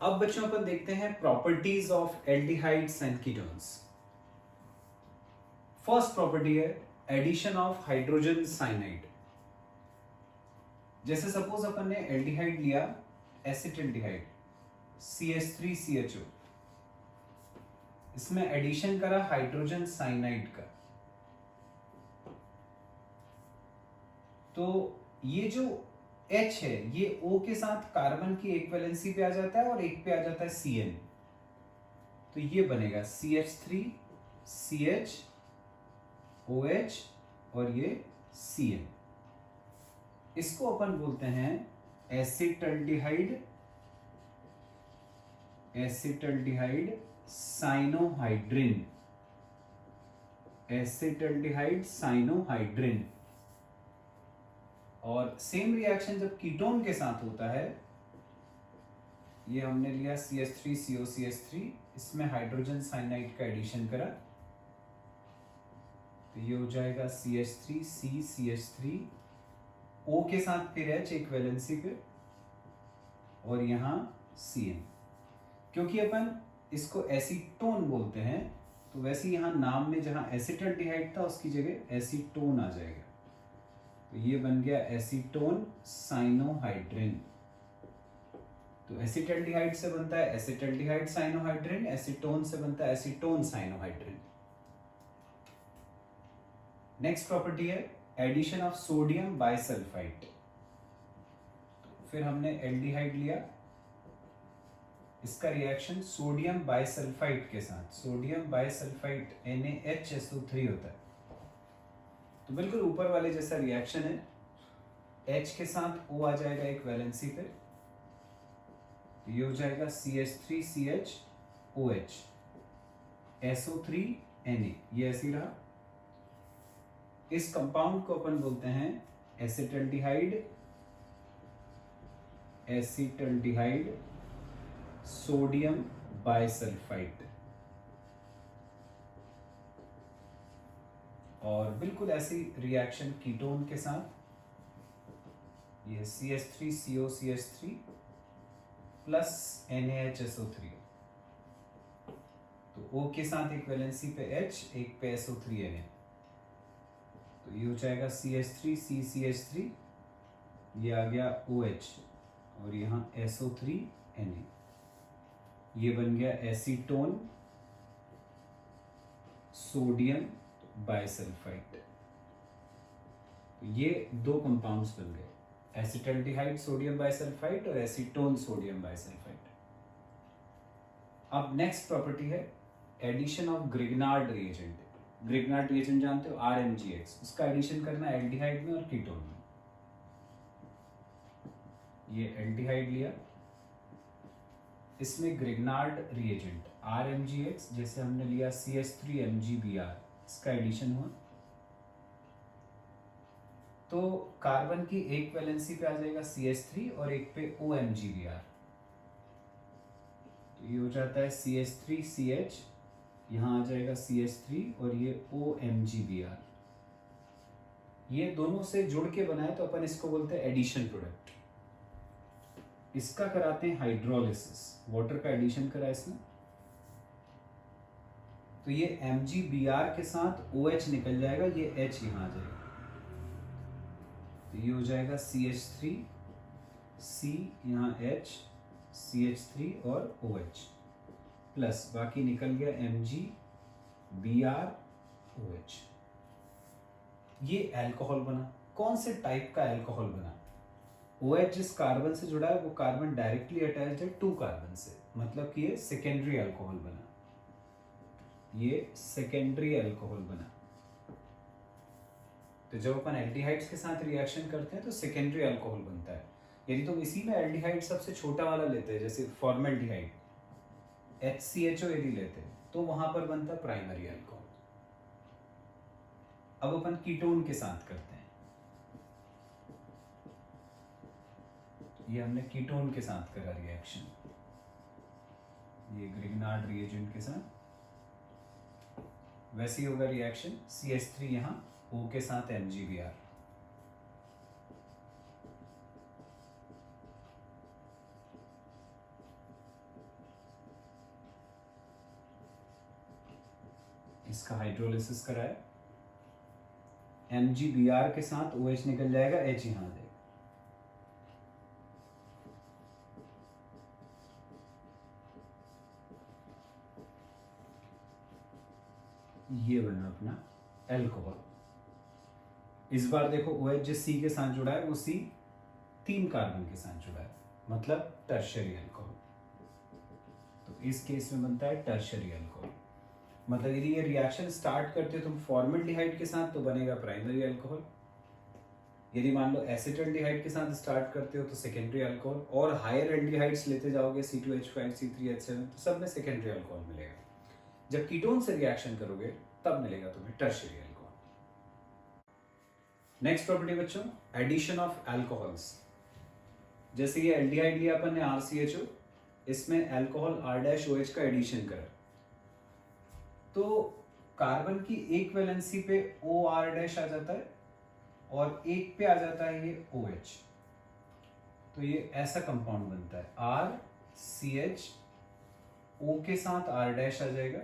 अब बच्चों अपन देखते हैं properties of aldehydes and ketones. First property है एडिशन ऑफ हाइड्रोजन साइनाइड। जैसे सपोज अपन ने एल्डिहाइड लिया, एसिटिल्डिहाइड CH3CHO, इसमें एडिशन करा हाइड्रोजन साइनाइड का, तो ये जो H है ये O के साथ कार्बन की एक वैलेंसी पे आ जाता है और एक पे आ जाता है CN, तो ये बनेगा CH3CHOH और ये CN। इसको अपन बोलते हैं acetaldehyde, acetaldehyde cyanohydrin, acetaldehyde cyanohydrin. और सेम रिएक्शन जब कीटोन के साथ होता है, ये हमने लिया CH3COCH3, इसमें हाइड्रोजन साइनाइड का एडिशन करा, तो ये हो जाएगा CH3CCH3, O के साथ फिर H एक वैलेंसी पे और यहां CN। क्योंकि अपन इसको एसीटोन बोलते हैं, तो वैसे यहां नाम में जहां एसिटल्डिहाइड था उसकी जगह एसीटोन आ जाएगा, तो ये बन गया एसीटोन साइनोहाइड्रिन। तो एसिटल्डिहाइड से बनता है एसिटल्डिहाइड साइनोहाइड्रिन, एसीटोन से बनता है एसीटोन साइनोहाइड्रिन। नेक्स्ट प्रॉपर्टी है एडिशन ऑफ सोडियम बाइसल्फाइड। फिर हमने एल्डिहाइड लिया, इसका रिएक्शन सोडियम बाइसल्फाइड के साथ, सोडियम बाइसल्फाइड NaHSO3 होता है, तो बिल्कुल ऊपर वाले जैसा रिएक्शन है। H के साथ O आ जाएगा एक वैलेंसी पे, तो ये हो जाएगा CH3CHOH SO3Na, ये ऐसे रहा। इस कंपाउंड को अपन बोलते हैं एसिटल्डिहाइड, एसिटल्डिहाइड सोडियम बाइसल्फाइड। और बिल्कुल ऐसी रिएक्शन कीटोन के साथ, ये CH3COCH3 प्लस NaHSO3, तो O के साथ एक वैलेंसी पे H, एक पे SO3Na, तो ये हो जाएगा CH3CCH3, ये आ गया OH और यहाँ SO3Na, ये बन गया एसीटोन सोडियम बाइसल्फाइड। ये दो कंपाउंड्स बन गए, एसिटल्डिहाइड सोडियम बाइसल्फाइड और एसीटोन सोडियम बाइसल्फाइड। अब नेक्स्ट प्रॉपर्टी है addition of Grignard reagent. Grignard reagent जानते हो, RMGX, उसका एडिशन करना है एल्डिहाइड में और कीटोन में। ये एल्डिहाइड लिया, इसमें ग्रिग्नार्ड रिएजेंट RMGX, जैसे हमने लिया CH3MgBr, इसका एडिशन हुआ, तो कार्बन की एक वैलेंसी पे आ जाएगा CH3 और एक पे OMgBr, तो ये हो जाता है CH3CH, यहां आ जाएगा CH3 और ये OMgBr। ये दोनों से जुड़ के बनाए तो अपन इसको बोलते हैं एडिशन प्रोडक्ट। इसका कराते हैं हाइड्रोलिसिस, वाटर का एडिशन करा इसमें, तो ये MgBr के साथ OH निकल जाएगा, ये H यहां आ जाएगा, तो ये हो जाएगा CH3 C, यहाँ H, CH3 और OH प्लस बाकी निकल गया MgBr OH। ये अल्कोहल बना। कौन से टाइप का अल्कोहल बना? OH जिस कार्बन से जुड़ा है वो कार्बन डायरेक्टली अटैच्ड है 2 कार्बन से, मतलब कि ये सेकेंडरी अल्कोहल बना, ये सेकेंडरी अल्कोहल बना। तो जब अपन एल्डिहाइड्स के साथ रिएक्शन करते हैं तो सेकेंडरी अल्कोहल बनता है। यदि तुम इसी में एल्डिहाइड सबसे छोटा वाला लेते हैं, जैसे फॉर्मेल्डिहाइड HCHO यदि लेते हैं, तो वहां पर बनता प्राइमरी अल्कोहल। अब अपन कीटोन के साथ करते हैं, ये हमने कीटोन के साथ करा रिएक्शन, ये ग्रिग्नार्ड रिएजेंट के साथ, वैसे ही होगा रिएक्शन। CH3 यहाँ O के साथ MgBr, इसका हाइड्रोलिसिस कराए, MgBr के साथ OH निकल जाएगा, H यहां आ जाएगा। ये बना अपना एल्कोहल। इस बार देखो OH जो C के साथ जुड़ा है वो C 3 कार्बन के साथ जुड़ा है, मतलब टर्शियरी अल्कोहल। तो इस केस में बनता है टर्शियरी अल्कोहल। मतलब यदि ये रिएक्शन स्टार्ट करते हो तुम फॉर्मल्डिहाइड के साथ तो बनेगा प्राइमरी अल्कोहल, यदि मान लो एसिटल्डिहाइड के साथ स्टार्ट करते हो तो सेकेंडरी अल्कोहल, और हायर एल्डिहाइड्स लेते जाओगे C2H5 C3H7 तो सब में सेकेंडरी अल्कोहल मिलेगा। जब कीटोन से रिएक्शन करोगे तब मिलेगा तुम्हें टर्शियरी अल्कोहल। नेक्स्ट प्रॉपर्टी बच्चों, एडिशन ऑफ अल्कोहल्स। जैसे ये एल्डिहाइड लिया अपन ने RCHO, इसमें अल्कोहल R-OH का एडिशन करा तो कार्बन की एक वैलेंसी पे OR- आ जाता है और एक पे आ जाता है ये OH। तो ये ऐसा कंपाउंड बनता है RCH, O के साथ R- आ जाएगा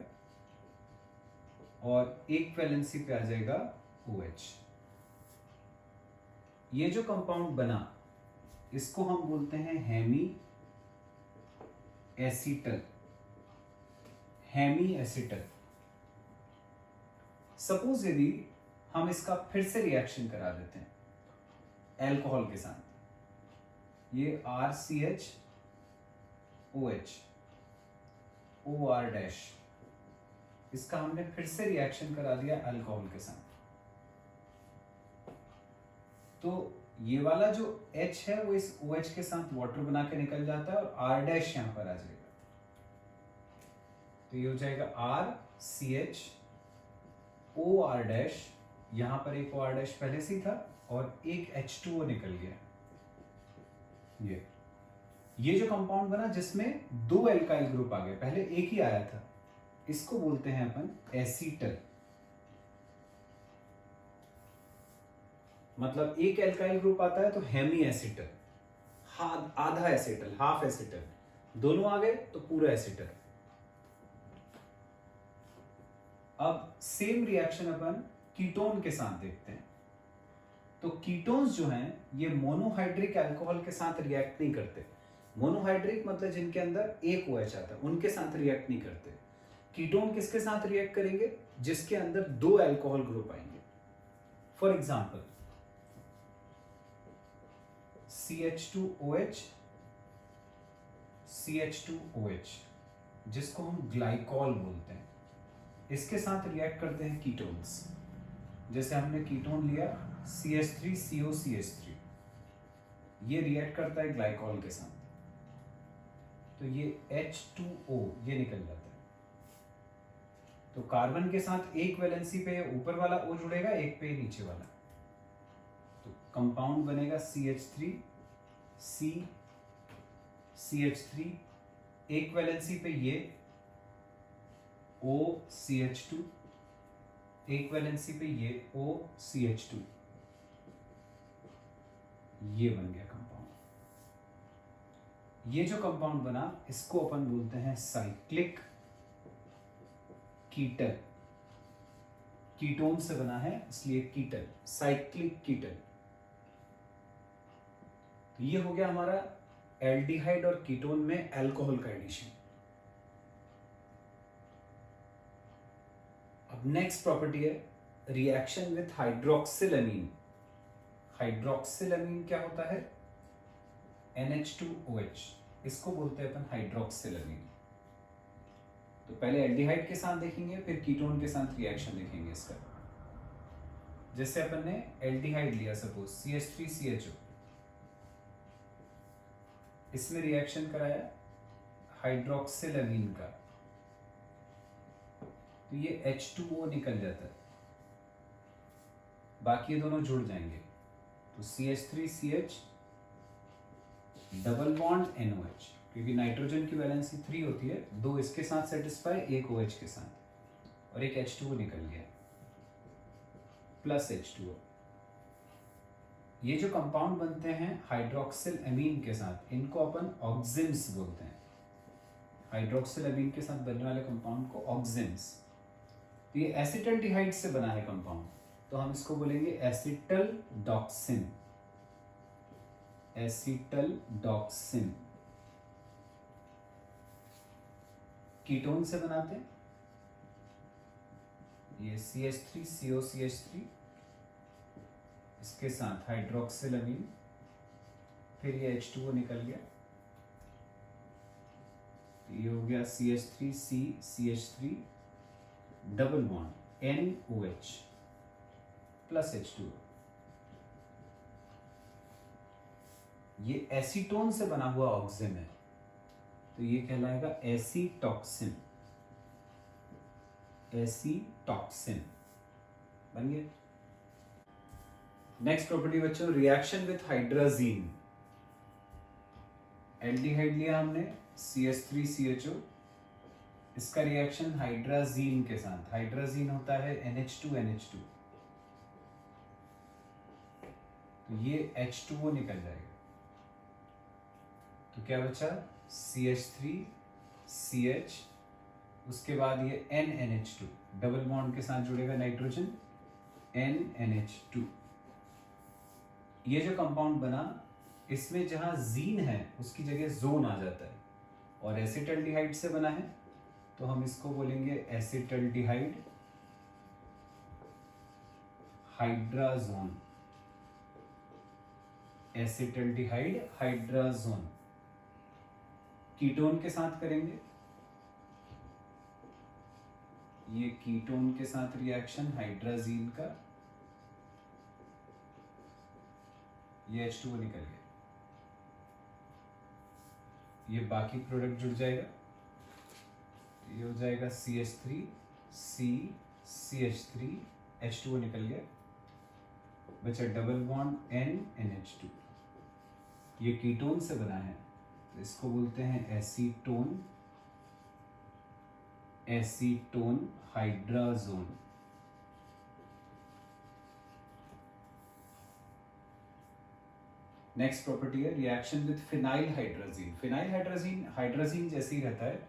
और एक वैलेंसी पे आ जाएगा OH। ये जो कंपाउंड बना इसको हम बोलते हैं hemiacetal. Hemiacetal. Suppose यदि हम इसका फिर से रिएक्शन करा देते हैं अल्कोहल के साथ, ये RCH OH OR-, इसका हमने फिर से रिएक्शन करा दिया अल्कोहल के साथ, तो ये वाला जो H है वो इस OH के साथ वाटर बना के निकल जाता है और R- यहां पर आ जाएगा। तो ये हो जाएगा RCH OR-, यहां पर एक OR- पहले से ही था और एक H2O निकल गया। ये जो कंपाउंड बना जिसमें दो एल्काइल ग्रुप आ गए, पहले एक ही आया था, इसको बोलते हैं अपन एसीटल। मतलब एक एल्काइल ग्रुप आता है तो हेमी एसिटल, आधा एसिटल, हाफ एसिटल, दोनों आ गए तो पूरा एसिटल। अब सेम रिएक्शन अपन कीटोन के साथ देखते हैं। तो कीटोन्स जो हैं ये मोनोहाइड्रिक अल्कोहल के साथ रिएक्ट नहीं करते। मोनोहाइड्रिक मतलब जिनके अंदर एक OH आता है उनके साथ रिएक्ट नहीं करते। कीटोन किसके साथ रिएक्ट करेंगे? जिसके अंदर दो अल्कोहल ग्रुप आएंगे। फॉर एग्जांपल CH2OH CH2OH, जिसको हम ग्लाइकॉल बोलते हैं, इसके साथ रिएक्ट करते हैं कीटोन्स। जैसे हमने कीटोन लिया CH3COCH3, ये रिएक्ट करता है ग्लाइकॉल के साथ, तो ये H2O ये निकल जाता है। तो कार्बन के साथ एक वैलेंसी पे ऊपर वाला O जुड़ेगा, एक पे नीचे वाला, तो कंपाउंड बनेगा CH3 CH3, एक वैलेंसी पे ये OCH2, एक वैलेंसी पे ये OCH2, ये बन गया कंपाउंड। ये जो कंपाउंड बना इसको अपन बोलते हैं साइक्लिक कीटल। कीटोन से बना है इसलिए कीटल, साइक्लिक कीटल। तो ये हो गया हमारा एल्डिहाइड और कीटोन में अल्कोहल का एडिशन। अब नेक्स्ट प्रॉपर्टी है रिएक्शन विथ हाइड्रोक्सिलअमीन। हाइड्रोक्सिलअमीन क्या होता है? NH2OH, इसको बोलते हैं अपन हाइड्रोक्सिलअमीन। तो पहले एल्डिहाइड के साथ देखेंगे, फिर कीटोन के साथ रिएक्शन देखेंगे इसका। जैसे अपन ने एल्डिहाइड लिया सपोज CH3CHO, इसमें रिएक्शन कराया हाइड्रोक्सिलअमीन का, तो ये H2O निकल जाता है, बाकी ये दोनों जुड़ जाएंगे, तो CH3CH डबल बॉन्ड NOH, क्योंकि नाइट्रोजन की वैलेंसी 3 होती है, दो इसके साथ सेटिस्फाई, एक OH के साथ, और एक H2O निकल गया प्लस H2O। ये जो कंपाउंड बनते हैं हाइड्रोक्सिल अमीन के साथ, इनको अपन ऑक्सिम्स बोलते हैं। हाइड्रोक्सिल अमीन के साथ बनने वाले कंपाउंड को ऑक्सिम्स। तो ये एसिटल्डिहाइड से बना है कंपाउंड, तो हम इसको बोलेंगे एसिटल डॉक्सिन। एसिटल डॉक्सिन कीटोन से बनाते हैं, ये CH3COCH3, इसके साथ हाइड्रोक्सिलअमीन, फिर ये H2O निकल गया, ये हो गया CH3CCH3 double bond NOH plus H2O। ये एसीटोन से बना हुआ ऑक्सीजन है, तो ये कहलाएगा एसीटॉक्सिन। एसीटॉक्सिन बन गया। नेक्स्ट प्रॉपर्टी बच्चों, रिएक्शन विथ हाइड्राजीन। एल्डिहाइड लिया हमने CH3CHO, इसका रिएक्शन हाइड्राजीन के साथ, हाइड्राजीन होता है NH2NH2, तो ये H2O निकल जाएगा, तो क्या बचा CH3CH, उसके बाद ये NNH2 डबल बॉन्ड के साथ जुड़ेगा नाइट्रोजन NNH2। ये जो कंपाउंड बना, इसमें जहां जीन है उसकी जगह जोन आ जाता है, और एसिटल्डिहाइड से बना है, तो हम इसको बोलेंगे acetaldehyde hydrazone. Acetaldehyde hydrazone. Ketone के साथ करेंगे, ये कीटोन के साथ रिएक्शन हाइड्राजीन का, ये H2O निकल गया, ये बाकी प्रोडक्ट जुड़ जाएगा, ये हो जाएगा CH3CCH3 H2O निकल गया, बचा डबल बॉन्ड NNH2। ये कीटोन से बना है, तो इसको बोलते हैं acetone. Acetone hydrazone. Next property है reaction with phenyl hydrazine. Phenyl hydrazine hydrazine जैसे ही रहता है,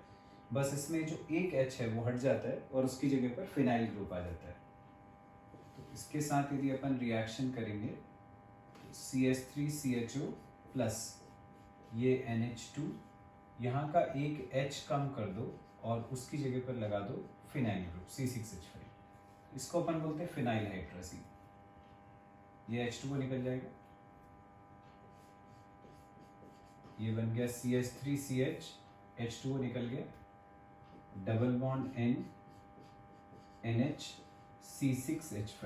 बस इसमें जो एक H है वो हट जाता है और उसकी जगह पर फिनाइल ग्रुप आ जाता है। तो इसके साथ यदि अपन रिएक्शन करेंगे, CH3CHO प्लस ये NH2, यहाँ का एक H कम कर दो और उसकी जगह पर लगा दो फिनाइल ग्रुप C6H5, इसको अपन बोलते हैं फिनाइल हाइड्राजीन। ये H2O निकल जाएगा, ये बन गया CH3CH, H2O निकल गया, double bond N NH C6H5,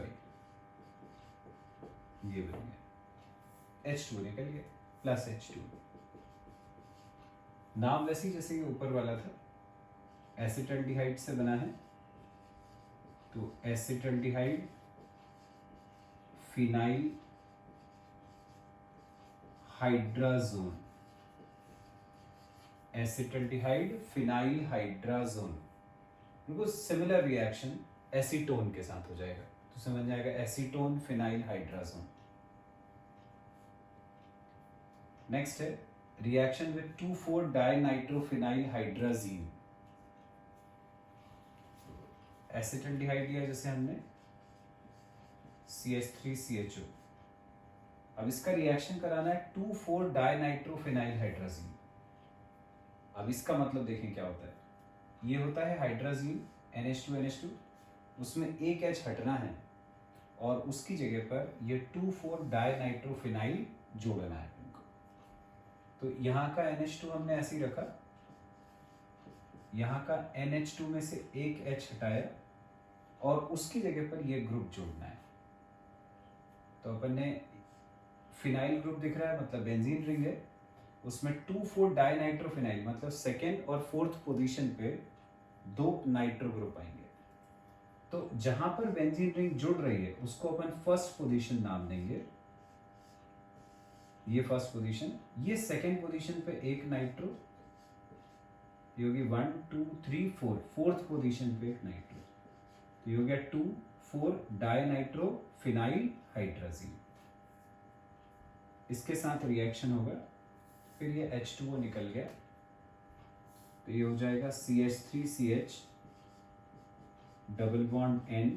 ये बन गया, H2O निकल गया प्लस H2O। नाम वैसे ही जैसे ये ऊपर वाला था, एसिटल्डिहाइड से बना है, तो acetaldehyde phenyl hydrazone. Acetaldehyde phenyl hydrazone, बिल्कुल सिमिलर रिएक्शन एसीटोन के साथ हो जाएगा, तो समझ जाएगा एसीटोन फिनाइल हाइड्राजोन। नेक्स्ट है रिएक्शन विद 2,4-डाइनाइट्रोफिनाइल हाइड्राजीन। एसिटल्डिहाइड लिया जैसे हमने CH3CHO, अब इसका रिएक्शन कराना है 2,4-डाइनाइट्रोफिनाइल हाइड्राजीन। अब इसका मतलब देखें क्या होता है, ये होता है हाइड्राजीन NH2NH2, उसमें एक H हटना है और उसकी जगह पर ये 2,4-डाइनाइट्रोफिनाइल जोड़ना है उनको। तो यहाँ का NH2 हमने ऐसे ही रखा, यहाँ का NH2 में से एक H हटाया और उसकी जगह पर ये ग्रुप जोड़ना है। तो अपन ने फिनाइल ग्रुप दिख रहा है, मतलब बेंजीन रिंग है, उसमें 2,4-डाइनाइट्रोफिनाइल मतलब सेकेंड और फोर्थ पोजीशन पे दो नाइट्रो ग्रुप आएंगे। तो जहां पर बेंजीन रिंग जुड़ रही है उसको अपन फर्स्ट पोजीशन नाम देंगे, ये फर्स्ट पोजीशन। ये सेकेंड पोजीशन पे एक नाइट्रो, ये होगी 1 2 3 4, फोर्थ पोजीशन पे एक नाइट्रो, तो ये हो गया 2,4-डाइनाइट्रोफिनाइल हाइड्राजीन। इसके साथ रिएक्शन होगा, फिर ये H2O निकल गया, तो ये हो जाएगा CH3CH double bond N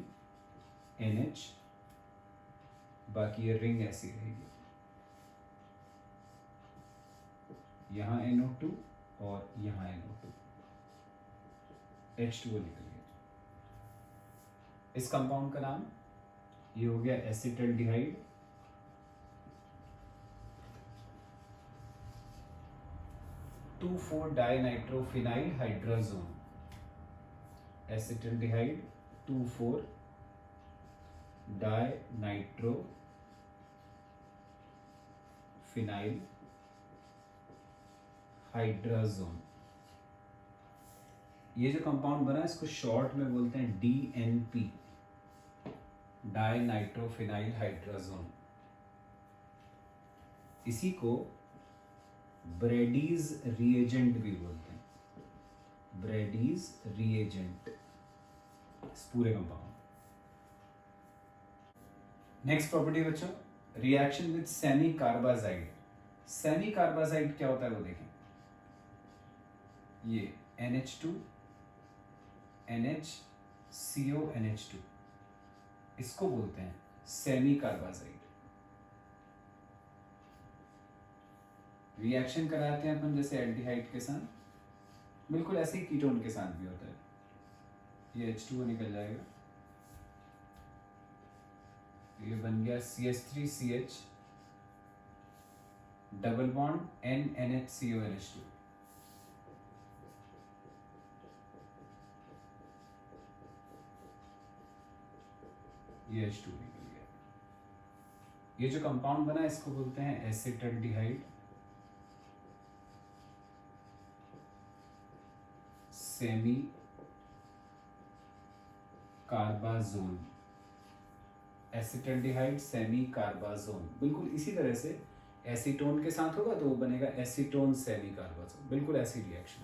NH, बाकी ये रिंग ऐसी रहेगी, यहाँ NO2 और यहाँ NO2, H2O निकल गया। इस कंपाउंड का नाम ये हो गया acetaldehyde, two four dinitrophenyl hydrazone, acetaldehyde 2,4 dinitrophenyl hydrazone. ये जो कंपाउंड बना इसको शॉर्ट में बोलते हैं DNP, डाइनाइट्रोफिनाइल हाइड्राजोन। इसी को ब्रेडीज रिएजेंट भी बोलते हैं, ब्रेडीज रिएजेंट, इस पूरे कंपाउंड। नेक्स्ट प्रॉपर्टी बच्चों, reaction with semi carbazide. Semi carbazide क्या होता है वो देखें, ये NH2 NHCO NH2, इसको बोलते हैं सेमी कार्बाजाइड। रिएक्शन कराते हैं अपन जैसे एल्डिहाइड के साथ, बिल्कुल ऐसे ही कीटोन के साथ भी होता है। ये H2O निकल जाएगा, ये बन गया CH3CH double bond NNHCO NH2, ये H2 निकल गया। ये जो कंपाउंड बना इसको बोलते हैं एसिटल्डिहाइड सेमी कार्बाजोन, एसिटल्डिहाइड सेमी कार्बाजोन। बिल्कुल इसी तरह से एसीटोन के साथ होगा तो वो बनेगा एसीटोन सेमी कार्बाजोन, बिल्कुल ऐसी reaction.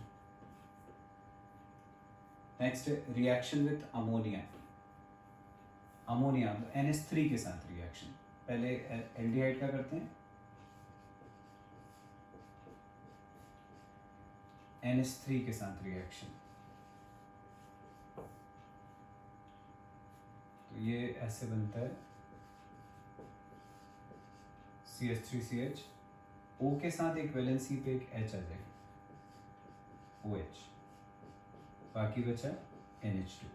Next reaction with ammonia. Ammonia NH3 के साथ रिएक्शन। पहले एल्डिहाइड का करते हैं, NH3 के साथ रिएक्शन, तो ये ऐसे बनता है CH3CH, O के साथ एक वैलेंसी पे एक H आ जाएगी, OH, बाकी बचा NH2।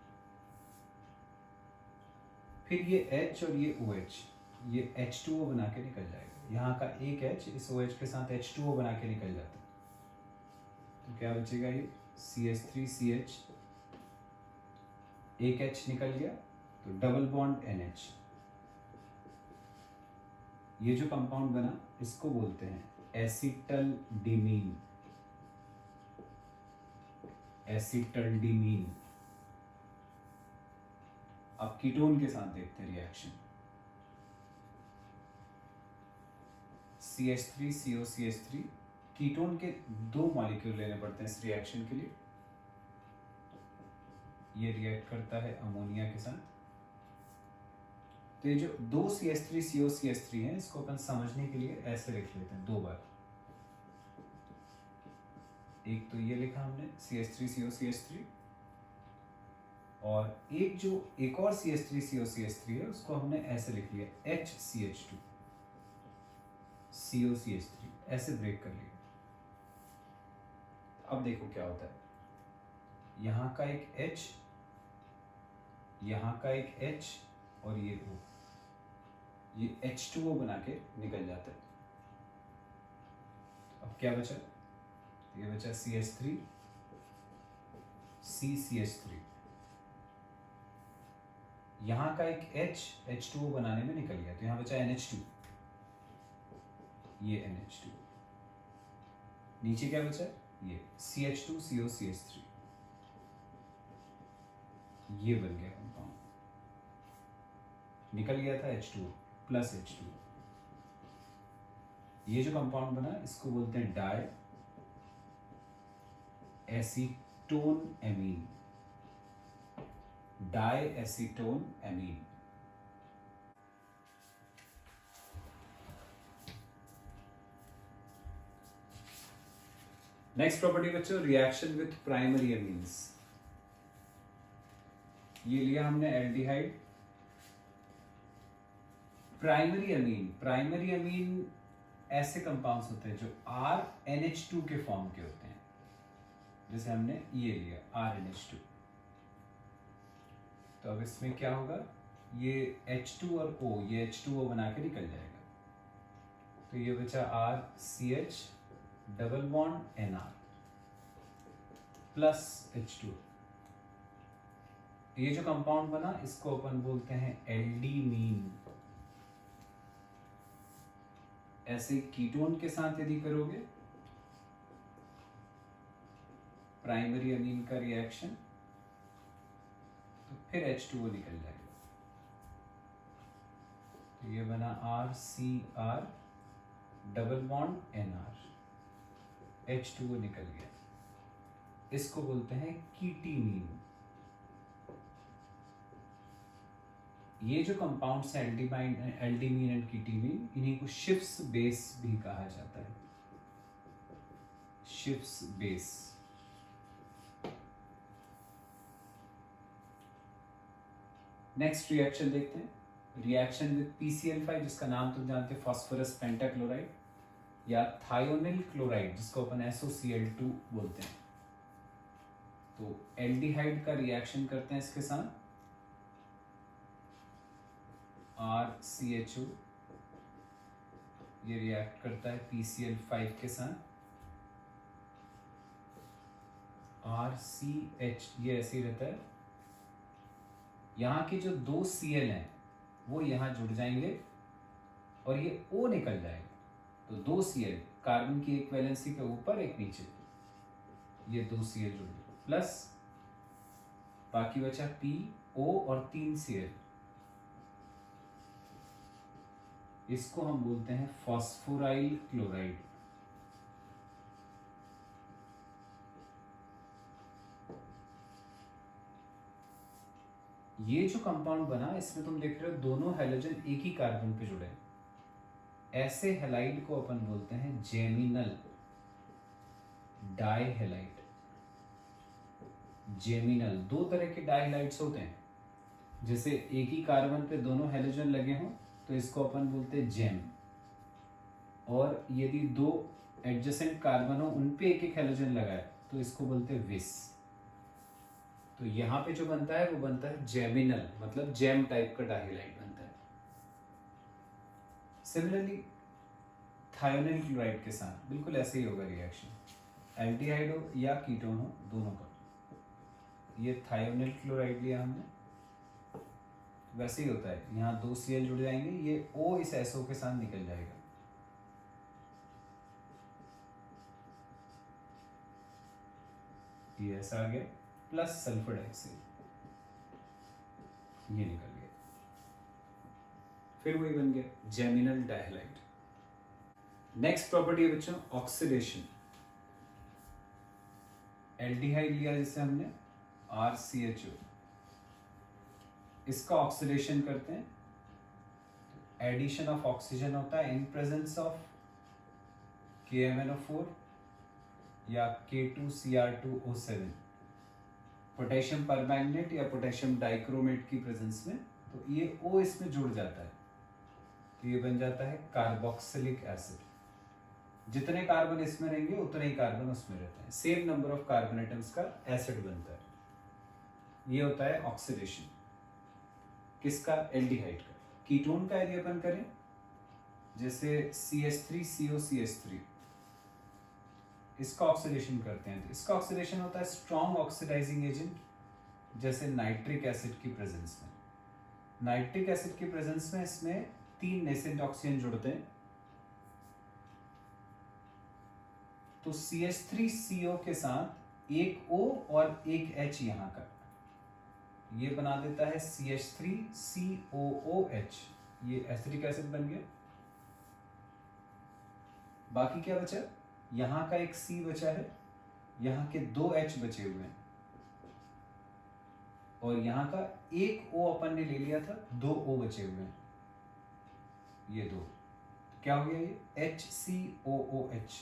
फिर ये H और ये OH, ये H2O बना के निकल जाएगा। यहाँ का एक H इस OH के साथ H2O बना के निकल जाता है, तो क्या बचेगा, ये CH3CH, एक H निकल गया तो डबल बॉन्ड NH। ये जो कंपाउंड बना इसको बोलते हैं एसिटल्डिमीन, एसिटल्डिमीन। अब कीटोन के साथ देखते हैं रिएक्शन, CH3COCH3। कीटोन के दो मॉलिक्यूल लेने पड़ते हैं इस रिएक्शन के लिए। ये रिएक्ट करता है अमोनिया के साथ, तो ये जो दो CH3COCH3 हैं इसको अपन समझने के लिए ऐसे लिख लेते हैं दो बार। एक तो ये लिखा हमने CH3COCH3, और एक और CH3COCH3 है उसको हमने ऐसे लिख लिया HCH2 COCH3, ऐसे ब्रेक कर लिया। अब देखो क्या होता है, यहाँ का एक H, यहाँ का एक H और ये O, ये H2O बना के निकल जाता है। अब क्या बचा, ये बचा CH3 CCH3, यहाँ का एक H H2O बनाने में निकल गया तो यहाँ बचा NH2, ये NH2। नीचे क्या बचा, ये CH2 COCH3, ये बन गया कंपाउंड, निकल गया था H2O प्लस H2O। ये जो कंपाउंड बना इसको बोलते हैं diacetone amine, diacetone amine. Next property बच्चों, रिएक्शन विथ प्राइमरी एमीन्स। ये लिया हमने एल्डिहाइड। प्राइमरी अमीन ऐसे कंपाउंड्स होते हैं जो RNH2 के फॉर्म के होते हैं, जैसे हमने ये लिया RNH2। तो अब इसमें क्या होगा, ये H2 और O, ये H2O बना के निकल जाएगा। तो ये बचा RCH double bond NR plus H2। ये जो कंपाउंड बना इसको अपन बोलते हैं एल्डीमीन। ऐसे कीटोन के साथ यदि करोगे प्राइमरी अमीन का रिएक्शन, तो फिर H2O निकल जाएगा। तो ये बना RCR double bond NR, H2O निकल गया। इसको बोलते हैं कीटीमीन। ये जो कंपाउंड्स हैं एल्डीमीन एंड कीटीमीन, इन्हीं को शिफ्स बेस भी कहा जाता है। शिफ्स बेस। नेक्स्ट रिएक्शन देखते हैं, रिएक्शन विद PCl5, जिसका नाम तुम जानते हैं फास्फोरस पेंटाक्लोराइड, या थायोनिल क्लोराइड जिसको अपन SOCl2 बोलते हैं। तो एल्डिहाइड का रिएक्शन करते हैं इसके साथ, RCHO, ये रिएक्ट करता है PCl5 के साथ, RCH, ये ऐसे ही रहता है। यहाँ के जो दो Cl हैं वो यहाँ जुड़ जाएंगे और ये O निकल जाएगा। तो दो Cl, कार्बन की एक वैलेंसी पे ऊपर एक नीचे, ये दो Cl जुड़ गए, प्लस बाकी बचा P, O और 3 Cl। इसको हम बोलते हैं फास्फोराइल क्लोराइड। ये जो कंपाउंड बना इसमें तुम देख रहे हो दोनों हैलोजन एक ही कार्बन पे जुड़े हैं। ऐसे हैलाइड को अपन बोलते हैं जेमिनल डाइहैलाइड। जेमिनल, दो तरह के डाइहैलाइड्स होते हैं, जैसे एक ही कार्बन पे दोनों हैलोजन लगे हों तो इसको अपन बोलते हैं जेम, और यदि दो एडजेसेंट कार्बन हो उन पे एक एक हैलोजन लगा है तो इसको बोलते हैं विस। तो यहाँ पे जो बनता है वो बनता है जेमिनल, मतलब जेम टाइप का डाइहैलाइड बनता है। सिमिलरली थायोनिल क्लोराइड के साथ बिल्कुल ऐसे ही होगा रिएक्शन, एल्डिहाइड हो या कीटोन हो, दोनों का। ये थायोनिल क्लोराइड लिया हमने, वैसे ही होता है, यहाँ दो Cl जुड़ जाएंगे, ये O इस SO के साथ निकल जाएगा। ये ऐसा आ गया, प्लस सल्फर डाइऑक्साइड, ये निकल गया। फिर वही बन गया जेमिनल डाइहैलाइड। नेक्स्ट प्रॉपर्टी है बच्चों ऑक्सीडेशन। एल्डिहाइड लिया जैसे हमने RCHO, इसका ऑक्सीडेशन करते हैं, एडिशन ऑफ ऑक्सीजन होता है इन प्रेजेंस ऑफ KMnO4 या K2Cr2O7, पोटेशियम परमैंगनेट या पोटेशियम डाइक्रोमेट की प्रेजेंस में। तो ये O इसमें जुड़ जाता है, तो ये बन जाता है कार्बोक्सिलिक एसिड। जितने कार्बन इसमें रहेंगे उतने ही कार्बन उसमें रहते हैं, same number of carbon atoms का एसिड बनता है। ये होता है ऑक्सीडेशन किसका, एल्डिहाइड का। कीटोन का यदि अपन करें, जैसे CH3COCH3, इसका ऑक्सीडेशन करते हैं तो इसका ऑक्सीडेशन होता है स्ट्रॉन्ग ऑक्सीडाइजिंग एजेंट, जैसे नाइट्रिक एसिड की प्रेजेंस में। नाइट्रिक एसिड की प्रेजेंस में इसमें 3 नेसेंट ऑक्सीजन जुड़ते हैं, तो CH3CO के साथ एक O और एक H यहाँ का, ये बना देता है CH3COOH, ये एसिटिक एसिड बन गया। बाकी क्या बचा, यहाँ का एक C बचा है, यहाँ के 2 H बचे हुए हैं, और यहाँ का एक O अपन ने ले लिया था, 2 O बचे हुए हैं, ये 2, क्या हो गया ये HCOOH,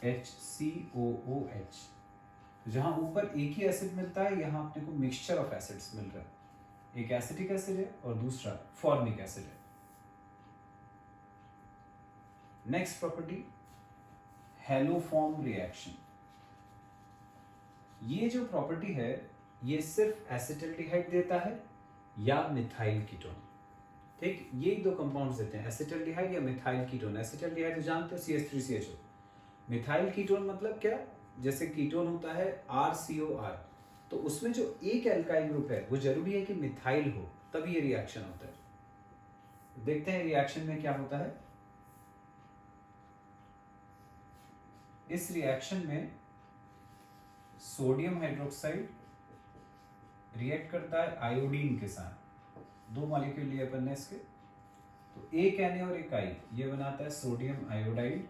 HCOOH। तो जहां ऊपर एक ही एसिड मिलता है, यहां अपने को मिक्सचर ऑफ एसिड्स मिल रहा है। एक एसिटिक एसिड है और दूसरा फॉर्मिक एसिड है। Next property, haloform reaction. ये जो प्रॉपर्टी है ये सिर्फ एसिटल्डिहाइड देता है या मिथाइल कीटोन। ठीक, ये दो कंपाउंड्स देते हैं, एसिटल्डिहाइड या मिथाइल कीटोन। एसिटल्डिहाइड तो जानते हो CH3CHO। मिथाइल कीटोन मतलब क्या, जैसे कीटोन होता है RCOR, तो उसमें जो एक एल्काइल ग्रुप है वो जरूरी है कि मिथाइल हो, तभी ये रिएक्शन होता है। देखते हैं रिएक्शन में क्या होता है। इस रिएक्शन में सोडियम हाइड्रोक्साइड रिएक्ट करता है आयोडीन के साथ। 2 मॉलिक्यूल लिए अपन ने इसके, तो एक Na और एक I, ये बनाता है सोडियम आयोडाइड।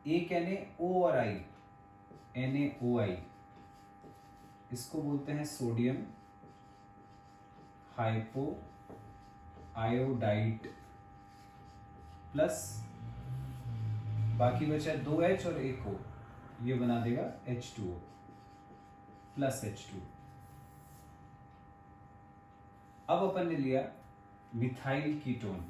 एक Na O और I, NaOI, इसको बोलते हैं सोडियम हाइपो आयोडाइड प्लस, बाकी बचा 2H और एक O, ये बना देगा H2O प्लस H2। अब अपन ने लिया मिथाइल कीटोन।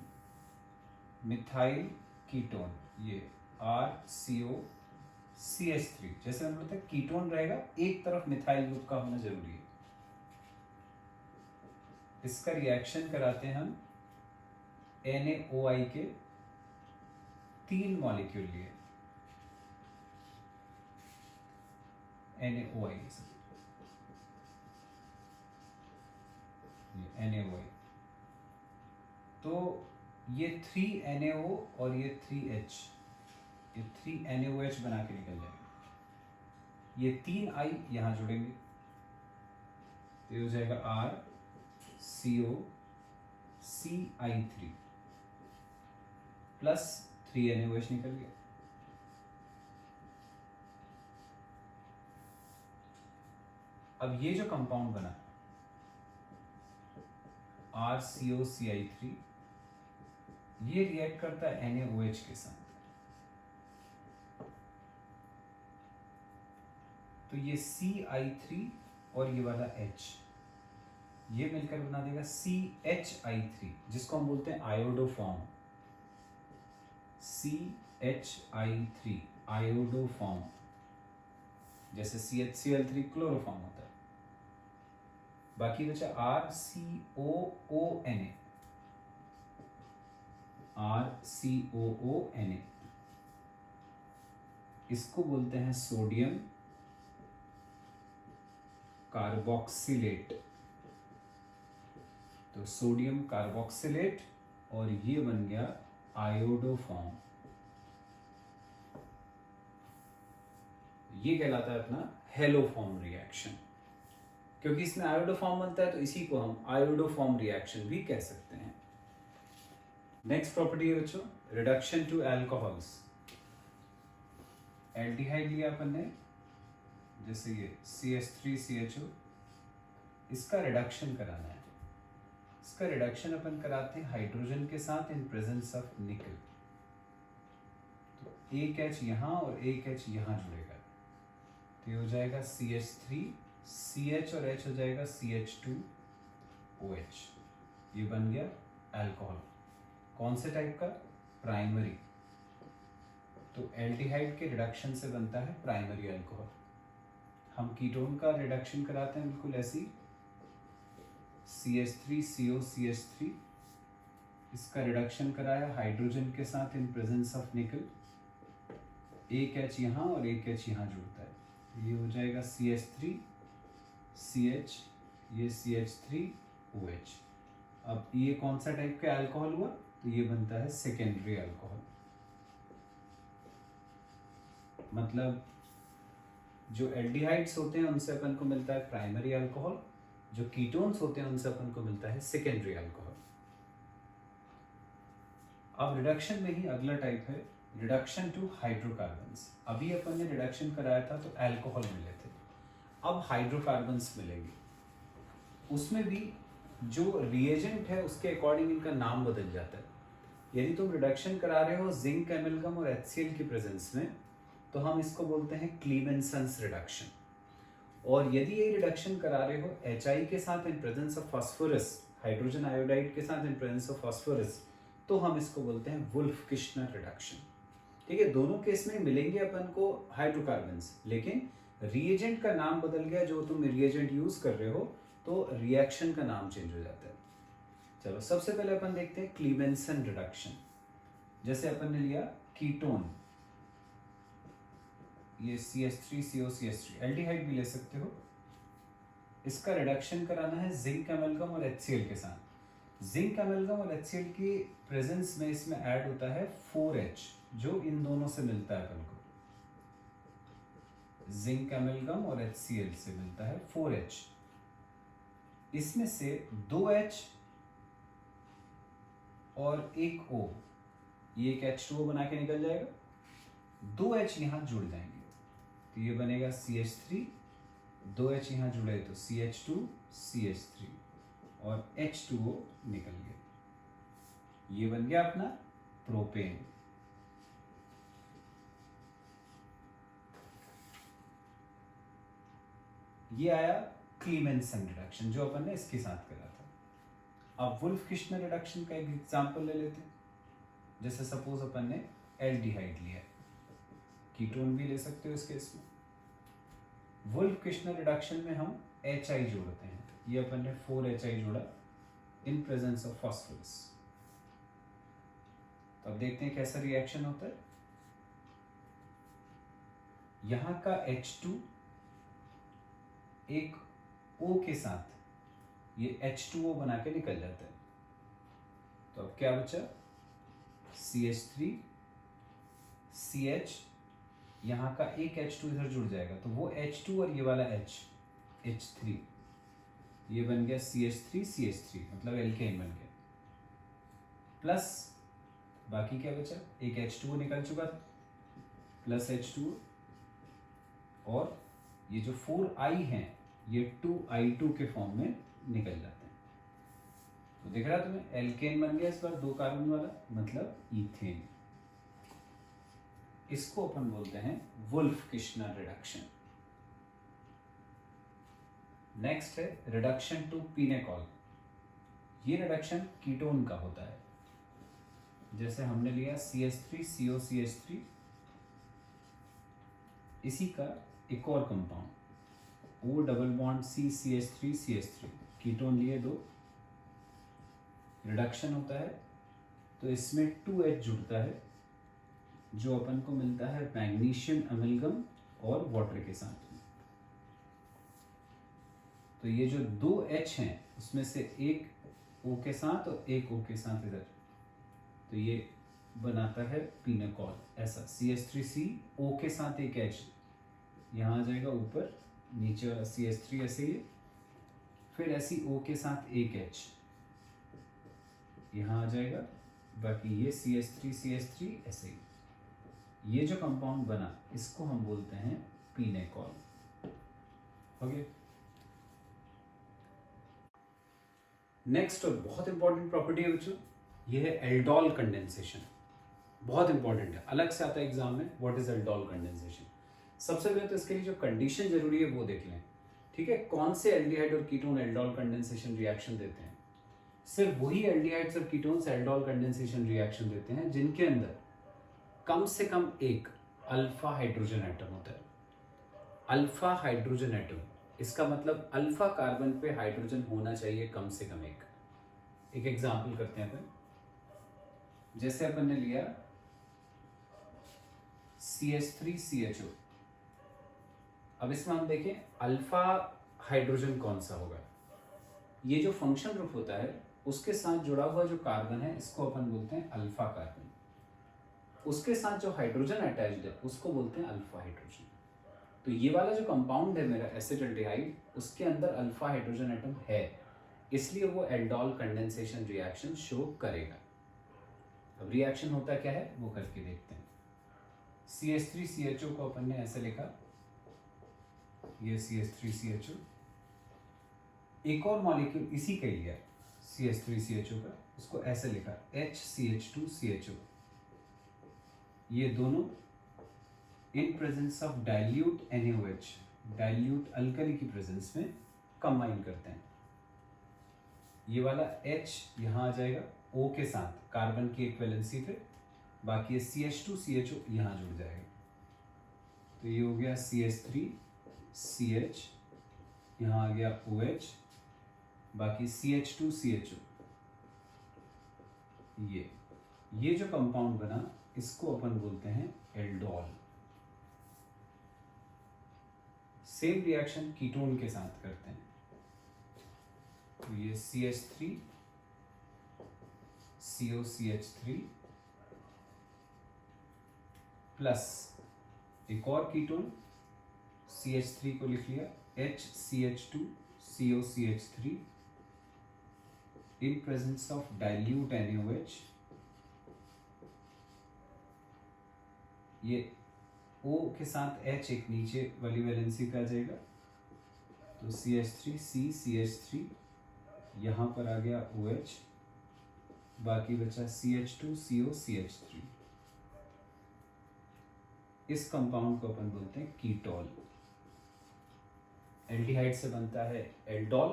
मिथाइल कीटोन ये RCO CH3, जैसे हम बोलते हैं कीटोन रहेगा, एक तरफ मिथाइल ग्रुप का होना जरूरी है। इसका रिएक्शन कराते हैं हम NaOI के 3 मॉलिक्यूल लिए, NaOI ये NaOI, तो ये 3NaO और ये 3H, ये 3NaOH बना के निकल जाएगा। ये 3I यहां जुड़ेंगे तो ये हो जाएगा RCO CI3 प्लस 3NaOH निकल गया। अब ये जो कंपाउंड बना RCOCI3, ये रिएक्ट करता है NaOH के साथ, तो ये CI3 और ये वाला H, ये मिलकर बना देगा CHI3, जिसको हम बोलते हैं आयोडोफॉर्म। CHI3 आयोडोफॉर्म, जैसे CHCl3 क्लोरोफॉर्म होता है। बाकी बचा RCOONA, RCOONA, इसको बोलते हैं सोडियम कार्बोक्सिलेट। तो सोडियम कार्बोक्सिलेट और ये बन गया आयोडोफॉर्म। ये कहलाता है अपना हेलोफॉर्म रिएक्शन। क्योंकि इसमें आयोडोफॉर्म बनता है तो इसी को हम आयोडोफॉर्म रिएक्शन भी कह सकते हैं। नेक्स्ट प्रॉपर्टी है बच्चों, रिडक्शन टू अल्कोहल्स। एल्डिहाइड लिया अपन ने, जैसे ये CH3CHO, इसका रिडक्शन कराना है। इसका रिडक्शन अपन कराते हैं हाइड्रोजन के साथ इन प्रेजेंस ऑफ निकल। तो एक H यहाँ और एक H यहाँ जुड़ेगा, तो ये हो जाएगा CH3, CH और H हो जाएगा CH2OH। ये बन गया अल्कोहल। कौन से टाइप का? प्राइमरी। तो एल्डिहाइड के रिडक्शन से बनता है प्राइमरी अल्कोहल। हम कीटोन का रिडक्शन कराते हैं बिल्कुल ऐसी, CH3COCH3, इसका रिडक्शन कराया हाइड्रोजन के साथ इन प्रेजेंस ऑफ निकल। एक H यहाँ और एक H यहाँ जुड़ता है, ये हो जाएगा CH3CH, ये CH3OH। अब ये कौन सा टाइप का अल्कोहल हुआ? तो ये बनता है सेकेंडरी अल्कोहल। मतलब जो एल्डिहाइड्स होते हैं उनसे अपन को मिलता है प्राइमरी अल्कोहल, जो कीटोन्स होते हैं उनसे अपन को मिलता है सेकेंडरी अल्कोहल। अब रिडक्शन में ही अगला टाइप है रिडक्शन टू हाइड्रोकार्बन्स। अभी अपन ने रिडक्शन कराया था तो अल्कोहल मिले थे, अब हाइड्रोकार्बन्स मिलेंगे। उसमें भी जो रिएजेंट है उसके अकॉर्डिंग इनका नाम बदल जाता है। यदि तुम रिडक्शन करा रहे हो जिंक एमलगम और HCl की प्रेजेंस में, तो हम इसको बोलते हैं क्लीमेंसन्स रिडक्शन। और यदि ये रिडक्शन करा रहे हो HI के साथ in presence of phosphorus, hydrogen iodide के साथ इन प्रेजेंस ऑफ फास्फोरस, तो हम इसको बोलते हैं वुल्फ किश्नर रिडक्शन। ठीक है, दोनों केस में मिलेंगे अपन को हाइड्रोकार्बन्स, लेकिन रिएजेंट का नाम बदल गया, जो तुम रिएजेंट यूज कर रहे हो तो रिएक्शन का नाम चेंज हो जाता है। चलो सबसे पहले अपन देखते हैं क्लीमेंसन रिडक्शन। जैसे अपन ने लिया कीटोन, ये CH3COCH3, एल्डिहाइड भी ले सकते हो। इसका रिडक्शन कराना है जिंक एमलगम और HCl के साथ। जिंक एमलगम और HCl की प्रेजेंस में इसमें ऐड होता है 4H, जो इन दोनों से मिलता है अपन को। जिंक एमलगम और HCl से मिलता है 4H। इसमें से 2H और एक O, ये एक H2O बना के निकल जाएगा। 2H यहां जुड़ जाएंगे तो ये बनेगा CH3, 2H यहां जुड़े तो CH2 CH3 और H2O निकल गया। ये बन गया अपना प्रोपेन। ये आया क्लीमेंसन रिडक्शन, जो अपन ने इसके साथ करा था। अब वुल्फ किश्नर रिडक्शन का एक एग्जांपल ले लेते हैं। जैसे सपोज अपन ने एल्डिहाइड लिया, कीटोन भी ले सकते हो इस केस में। वुल्फ किश्नर रिडक्शन में हम HI जोड़ते हैं। ये अपन ने 4HI जोड़ा इन प्रेजेंस ऑफ फास्फोरस। तो अब देखते हैं कैसा रिएक्शन होता है। यहां का H2 एक O के साथ ये H2O बना के निकल जाता है। तो अब क्या बचा, CH3 CH, यहां का एक H2 इधर जुड़ जाएगा तो वो H2 और ये वाला H, H3, ये बन गया CH3 CH3, मतलब एल्केन बन गया। प्लस बाकी क्या बचा, एक H2O निकल चुका प्लस H2O, और ये जो 4I हैं ये 2I2 के फॉर्म में निकल जाते हैं। तो दिख रहा तुम्हें, एल्केन बन गया इस बार 2 कार्बन वाला, मतलब ईथेन। इसको अपन बोलते हैं वुल्फ किश्नर रिडक्शन। नेक्स्ट है रिडक्शन टू पिनेकॉल। ये रिडक्शन कीटोन का होता है। जैसे हमने लिया CH3COCH3, इसी का एक और compound O double bond CCH3CH3, ketone लिए 2, रिडक्शन होता है तो इसमें 2H जुड़ता है, जो अपन को मिलता है मैग्नीशियम अमेलगम और वाटर के साथ में। तो ये जो 2H हैं उसमें से एक O के साथ और एक O के साथ इधर, तो ये बनाता है पिनेकॉल। ऐसा CH3C O के साथ एक H यहाँ आ जाएगा ऊपर, नीचे वाला CH3 ऐसे ही, फिर ऐसी O के साथ एक H यहाँ आ जाएगा, बाकी ये CH3 ऐसे ही। ये जो कंपाउंड बना इसको हम बोलते हैं पिनेकॉल। हो गया। नेक्स्ट और बहुत इंपॉर्टेंट प्रॉपर्टी है बच्चों, ये है एल्डोल कंडेंसेशन। बहुत इंपॉर्टेंट है, अलग से आता है एग्जाम में, व्हाट इज एल्डोल कंडेंसेशन। सबसे पहले तो इसके लिए जो कंडीशन जरूरी है वो देख लें। ठीक है, कौन से एल्डिहाइड और कीटोन एल्डोल कंडेंसेशन रिएक्शन देते हैं। सिर्फ वही एल्डिहाइड्स और कीटोन्स एल्डोल कंडेंसेशन रिएक्शन देते हैं जिनके अंदर कम से कम एक अल्फा हाइड्रोजन एटम होता है। अल्फा हाइड्रोजन एटम, इसका मतलब अल्फा कार्बन पे हाइड्रोजन होना चाहिए कम से कम एक। एक एग्जांपल करते हैं अपन। जैसे अपन ने लिया CH3CHO। अब इसमें हम देखें अल्फा हाइड्रोजन कौन सा होगा। ये जो फंक्शन ग्रुप होता है उसके साथ जुड़ा हुआ जो कार्बन है इसको अपन बोलते हैं अल्फा कार्बन। उसके साथ जो हाइड्रोजन अटैच्ड है उसको बोलते हैं अल्फा हाइड्रोजन। तो ये वाला जो कंपाउंड है मेरा एसिटाल्डिहाइड, उसके अंदर अल्फा हाइड्रोजन एटम है, इसलिए वो एल्डोल कंडेंसेशन रिएक्शन शो करेगा। अब रिएक्शन होता क्या है वो करके देखते हैं। CH3CHO को अपन ने ऐसे लिखा, ये CH3CHO, एक और मॉलिक्यूल इसी का लिया CH3CHO का, उसको ऐसे लिखा HCH2CHO। ये दोनों in presence of dilute NaOH, dilute alkali की प्रेजेंस में कंबाइन करते हैं। ये वाला H यहाँ आ जाएगा O के साथ कार्बन की इक्विवेलेंसी पे, बाकी ये CH2 CHO यहाँ जुड़ जाएगा। तो ये हो गया CH3 CH, यहाँ आ गया OH, बाकी CH2 CHO। ये जो कंपाउंड बना इसको अपन बोलते हैं एल्डोल। सेम रिएक्शन कीटोन के साथ करते हैं। तो ये CH3 COCH3 प्लस एक और कीटोन CH3 को लिख लिया HCH2 COCH3 in presence of dilute NaOH। ये O के साथ H एक नीचे वाली वैलेंसी पे आ जाएगा, तो CH3 CH3 यहाँ पर आ गया OH, बाकी बचा CH2 COCH3। इस कंपाउंड को अपन बोलते हैं कीटोल। एल्डिहाइड से बनता है एल्डोल,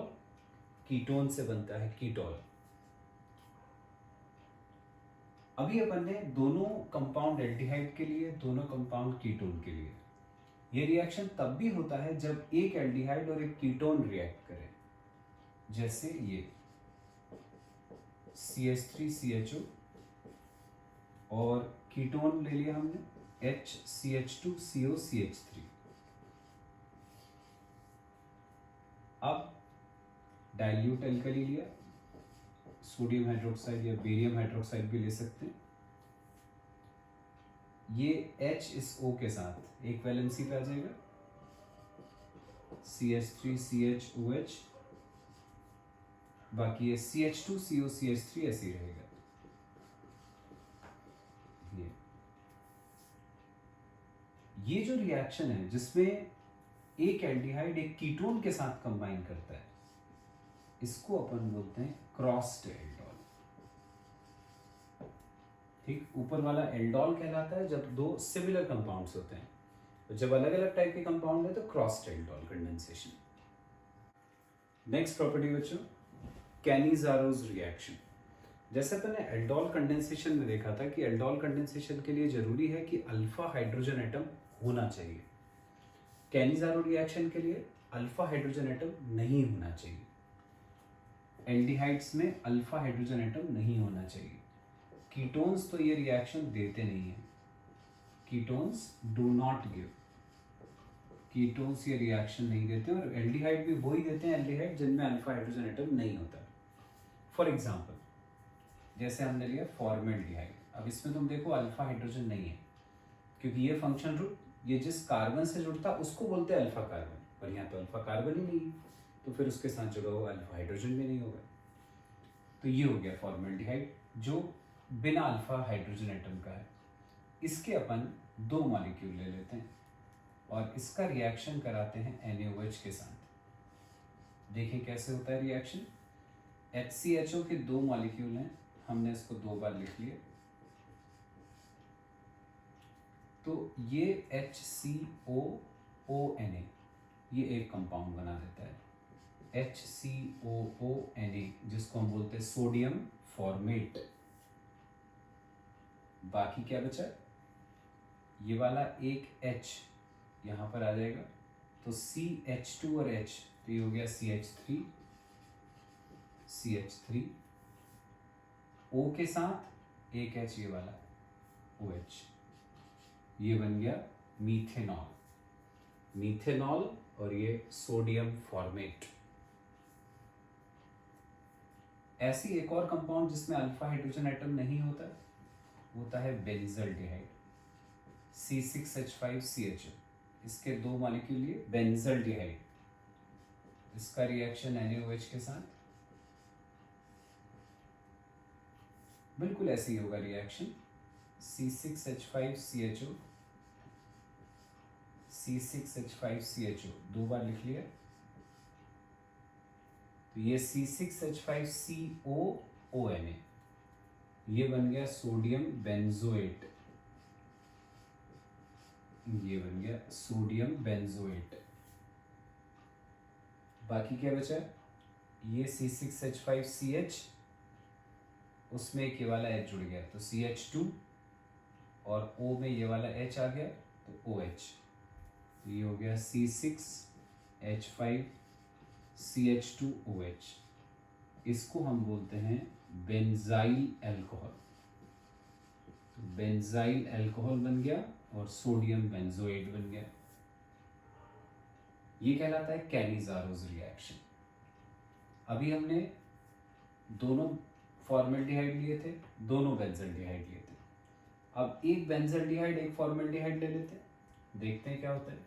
कीटोन से बनता है कीटोल। अभी अपन ने दोनों कंपाउंड एल्डिहाइड के लिए, दोनों कंपाउंड कीटोन के लिए। ये रिएक्शन तब भी होता है जब एक एल्डिहाइड और एक कीटोन रिएक्ट करे, जैसे ये CH3 CHO और कीटोन ले लिया हमने HCH2 COCH3। अब डाइल्यूट अल्कली लिया, सोडियम हाइड्रोक्साइड या बेरियम हाइड्रोक्साइड भी ले सकते हैं। ये H इस O के साथ एक वैलेंसी पे आ जाएगा, CH3 CHOH, बाकी ये CH2 COCH3 ऐसे ही रहेगा। ये जो रिएक्शन है जिसमें एक एल्डिहाइड एक कीटोन के साथ कंबाइन करता है, इसको अपन बोलते हैं क्रॉस्ड एल्डोल। ठीक, ऊपर वाला एल्डोल कहलाता है जब दो सिमिलर कंपाउंड्स होते हैं, तो जब अलग अलग टाइप के कंपाउंड है तो crossed aldol condensation. Next property बच्चों, कैनिज़ारोस रिएक्शन। जैसे अपन ने एल्डोल कंडेंसेशन में देखा था कि एल्डोल कंडेंसेशन के लिए जरूरी है कि अल्फा हाइड्रोजन एटम होना चाहिए। कैनिज़ारो रिएक्शन के लिए अल्फा हाइड्रोजन एटम नहीं होना चाहिए। एल्डिहाइड्स में अल्फा हाइड्रोजन एटम नहीं होना चाहिए। कीटोन्स तो ये रिएक्शन देते नहीं है, ketones do not give, ketones ये रिएक्शन नहीं देते, और एल्डिहाइड भी वही देते हैं एल्डिहाइड जिनमें अल्फा हाइड्रोजन एटम नहीं होता। फॉर एग्जांपल जैसे हमने लिया फॉर्मेल्डिहाइड, अब इसमें तुम देखो अल्फा हाइड्रोजन नहीं है, क्योंकि ये फंक्शन ग्रुप ये जिस कार्बन से जुड़ता उसको बोलते हैं अल्फा कार्बन, और यहाँ तो अल्फा कार्बन ही नहीं है, तो फिर उसके साथ जुड़ा हुआ अल्फा हाइड्रोजन भी नहीं होगा। तो ये हो गया फॉर्मेल्डिहाइड जो बिना अल्फा हाइड्रोजन एटम का है। इसके अपन दो मॉलिक्यूल ले लेते हैं और इसका रिएक्शन कराते हैं NaOH के साथ। देखिए कैसे होता है रिएक्शन। HCHO के दो मॉलिक्यूल हैं, हमने इसको दो बार लिख लिया, तो ये HCOONA ये एक कंपाउंड बना देता है, HCOONA, जिसको हम बोलते हैं सोडियम फॉर्मेट। बाकी क्या बचा, ये वाला एक H यहाँ पर आ जाएगा, तो CH2 और H, तो ये हो गया CH3 O के साथ एक H ये वाला OH, ये बन गया मीथेनॉल और ये सोडियम फॉर्मेट। ऐसी एक और कंपाउंड जिसमें अल्फा हाइड्रोजन एटम नहीं होता है बेंजल्डिहाइड, C6H5CHO। इसके दो मॉलिक्यूल लिए बेंजल्डिहाइड, इसका रिएक्शन NaOH के साथ बिल्कुल ऐसे ही होगा रिएक्शन, C6H5CHO दो बार लिख लिया, तो ये C6H5COONA ये बन गया सोडियम बेंजोएट। ये बन गया सोडियम बेंजोएट। बाकी क्या बचा, ये C6H5CH, उसमें एक ये वाला H जुड़ गया तो CH2, और O में ये वाला H आ गया तो OH। तो ये हो गया C6H5CH2OH। इसको हम बोलते हैं बेंजाइल अल्कोहल। तो बेंजाइल अल्कोहल बन गया और सोडियम बेंजोएट बन गया। ये कहलाता है कैनिज़ारोस रिएक्शन। अभी हमने दोनों फॉर्मेल्डिहाइड लिए थे, दोनों बेंजल्डिहाइड लिए थे। अब एक बेंजल्डिहाइड एक फॉर्मेल्डिहाइड ले लेते हैं, देखते हैं क्या होता है।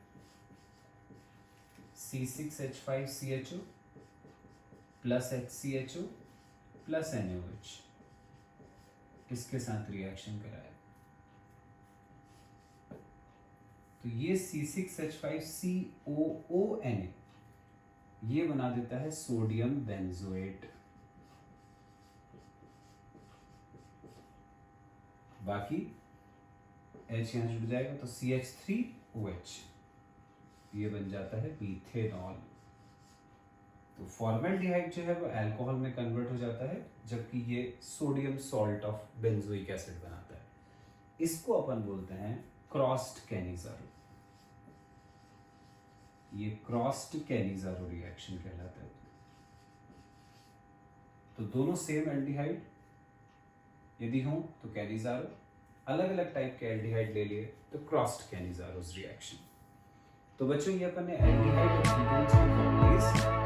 C6H5CHO plus HCHO plus NaOH, इसके साथ रिएक्शन कराया तो ये C6H5COONA ये बना देता है सोडियम बेंजोएट। बाकी H यहां जुड़ जाएगा तो CH3OH, ये बन जाता है मीथेनॉल। तो फॉर्मेल्डिहाइड जो है वो अल्कोहल में कन्वर्ट हो जाता है, जबकि ये sodium salt of benzoic acid बनाता है। इसको अपन बोलते हैं क्रॉस्ड कैनिज़ारो। ये क्रॉस्ड कैनिज़ारो रिएक्शन कहलाता है। तो दोनों सेम एल्डिहाइड यदि हो तो कैनिज़ारो, अलग अलग टाइप के एल्डिहाइड ले लिए तो क्रॉस्ड कैनिज़ारोस रिएक्शन। तो बच्चों ये अपन ने एल्डिहाइड और कीटोन्स की प्रॉपर्टीज